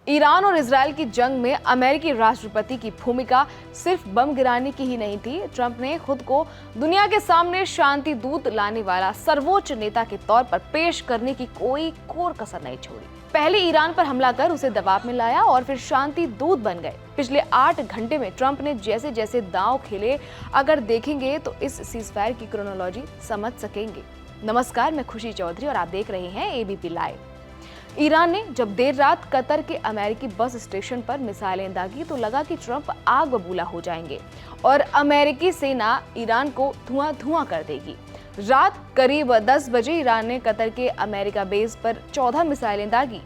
Iran और Israel की जंग में अमेरिकी राष्ट्रपति की भूमिका सिर्फ बम गिराने की ही नहीं थी। ट्रंप ने खुद को दुनिया के सामने शांति दूत लाने वाला सर्वोच्च नेता के तौर पर पेश करने की कोई कोर कसर नहीं छोड़ी। पहले ईरान पर हमला कर उसे दबाव में लाया और फिर शांति दूत बन गए। पिछले 8 घंटे में ट्रंप ने जैसे जैसे दांव खेले, अगर देखेंगे तो इस सीज़फायर की क्रोनोलॉजी समझ सकेंगे। नमस्कार, मैं खुशी चौधरी और आप देख रहे हैं एबीपी लाइव। ईरान ने जब देर रात कतर के अमेरिकी बस स्टेशन पर मिसाइलें दागी तो लगा कि ट्रंप आग बबूला हो जाएंगे और अमेरिकी सेना ईरान को धुआं धुआं कर देगी। रात करीब 10 बजे ईरान ने कतर के अमेरिका बेस पर 14 मिसाइलें दागी।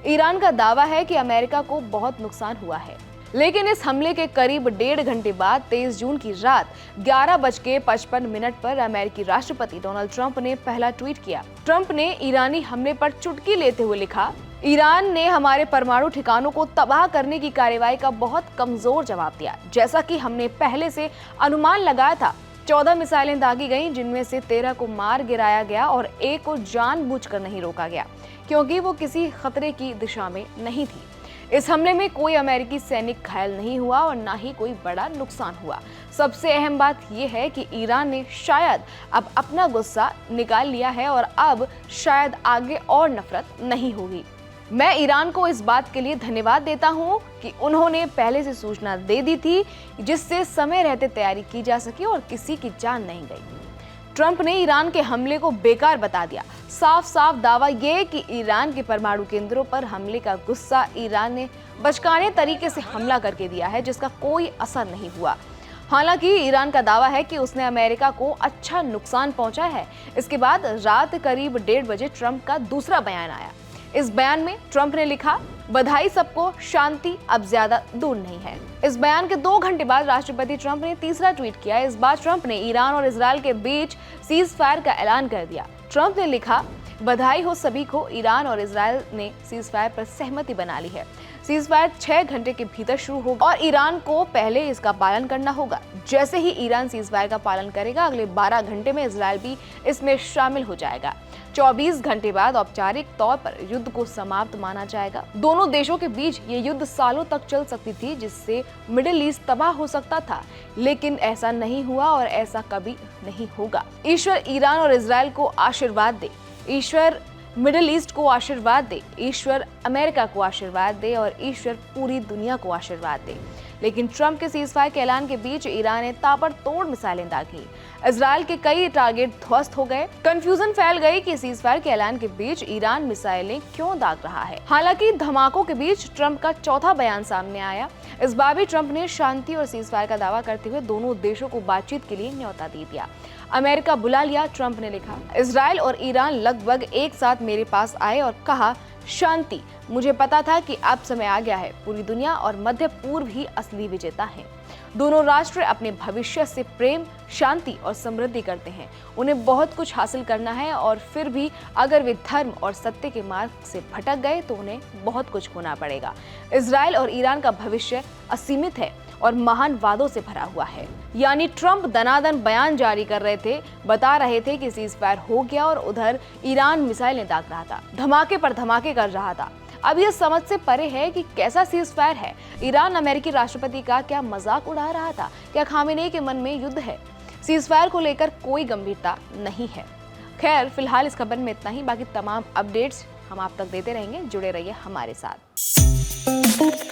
ईरान का दावा है कि अमेरिका को बहुत नुकसान हुआ है, लेकिन इस हमले के करीब 1.5 घंटे बाद 23 जून की रात 11:55 पर अमेरिकी राष्ट्रपति डोनाल्ड ट्रंप ने पहला ट्वीट किया। ट्रंप ने ईरानी हमले पर चुटकी लेते हुए लिखा, ईरान ने हमारे परमाणु ठिकानों को तबाह करने की कार्रवाई का बहुत कमजोर जवाब दिया। जैसा कि हमने पहले से अनुमान लगाया था, 14 मिसाइलें दागी गईं, जिनमें से 13 को मार गिराया गया और एक को जानबूझकर नहीं रोका गया, क्योंकि वो किसी खतरे की दिशा में नहीं थी। इस हमले में कोई अमेरिकी सैनिक घायल नहीं हुआ और ना ही कोई बड़ा नुकसान हुआ। सबसे अहम बात यह है कि ईरान ने शायद अब अपना गुस्सा निकाल लिया है और अब शायद आगे और नफरत नहीं होगी। मैं ईरान को इस बात के लिए धन्यवाद देता हूं कि उन्होंने पहले से सूचना दे दी थी, जिससे समय रहते तैयारी की जा सकी और किसी की जान नहीं गई। ट्रंप ने ईरान के हमले को बेकार बता दिया। साफ साफ दावा ये कि ईरान के परमाणु केंद्रों पर हमले का गुस्सा ईरान ने बचकाने तरीके से हमला करके दिया है, जिसका कोई असर नहीं हुआ। हालांकि ईरान का दावा है कि उसने अमेरिका को अच्छा नुकसान पहुंचाया है। इसके बाद रात करीब 1:30 बजे ट्रंप का दूसरा बयान आया। इस बयान में ट्रंप ने लिखा, बधाई सबको, शांति अब ज्यादा दूर नहीं है। इस बयान के 2 घंटे बाद राष्ट्रपति ट्रंप ने तीसरा ट्वीट किया। इस बार ट्रंप ने ईरान और इजराइल के बीच सीज फायर का ऐलान कर दिया। ट्रंप ने लिखा, बधाई हो सभी को, ईरान और इजराइल ने सीज फायर पर सहमति बना ली है। सीज फायर 6 घंटे के भीतर शुरू होगा और ईरान को पहले इसका पालन करना होगा। जैसे ही ईरान सीज फायर का पालन करेगा, अगले 12 घंटे में इजराइल भी इसमें शामिल हो जाएगा। 24 घंटे बाद औपचारिक तौर पर युद्ध को समाप्त माना जाएगा। दोनों देशों के बीच ये युद्ध सालों तक चल सकती थी, जिससे मिडिल ईस्ट तबाह हो सकता था, लेकिन ऐसा नहीं हुआ और ऐसा कभी नहीं होगा। ईश्वर ईरान और इजराइल को आशीर्वाद दे, ईश्वर मिडिल ईस्ट को आशीर्वाद दे, ईश्वर अमेरिका को आशीर्वाद दे और ईश्वर पूरी दुनिया को आशीर्वाद दे। लेकिन ट्रंप के सीज़फायर के ऐलान के बीच ईरान ने ताबड़तोड़ मिसाइलें दागी। इजराइल के कई टारगेट ध्वस्त हो गए। कंफ्यूजन फैल गई कि सीज़फायर के ऐलान के बीच ईरान मिसाइलें क्यों दाग रहा है। हालांकि धमाकों के बीच ट्रंप का चौथा बयान सामने आया। इस बार भी ट्रंप ने शांति और सीज़फायर का दावा करते हुए दोनों देशों को बातचीत के लिए न्योता दे दिया। अमेरिका बुला लिया, ट्रंप ने लिखा। इजराइल और ईरान लगभग एक साथ मेरे पास आए और कहा, शांति, मुझे पता था कि अब समय आ गया है। पूरी दुनिया और मध्य पूर्व ही असली विजेता हैं। दोनों राष्ट्र अपने भविष्य से प्रेम, शांति और समृद्धि करते हैं। उन्हें बहुत कुछ हासिल करना है और फिर भी अगर वे धर्म और सत्य के मार्ग से भटक गए तो उन्हें बहुत कुछ खोना पड़ेगा। इजराइल और ईरान का भविष्य असीमित है और महान वादों से भरा हुआ है। यानी ट्रंप दनादन बयान जारी कर रहे थे, बता रहे थे कि सीज फायर हो गया और उधर ईरान मिसाइलें दाग रहा था, धमाके पर धमाके कर रहा था। अब यह समझ से परे है कि कैसा सीज फायर है। ईरान अमेरिकी राष्ट्रपति का क्या मजाक उड़ा रहा था? क्या खामेनेई के मन में युद्ध है? सीज फायर को लेकर कोई गंभीरता नहीं है। खैर, फिलहाल इस खबर में इतना ही। बाकी तमाम अपडेट्स हम आप तक देते रहेंगे। जुड़े रहिए हमारे साथ।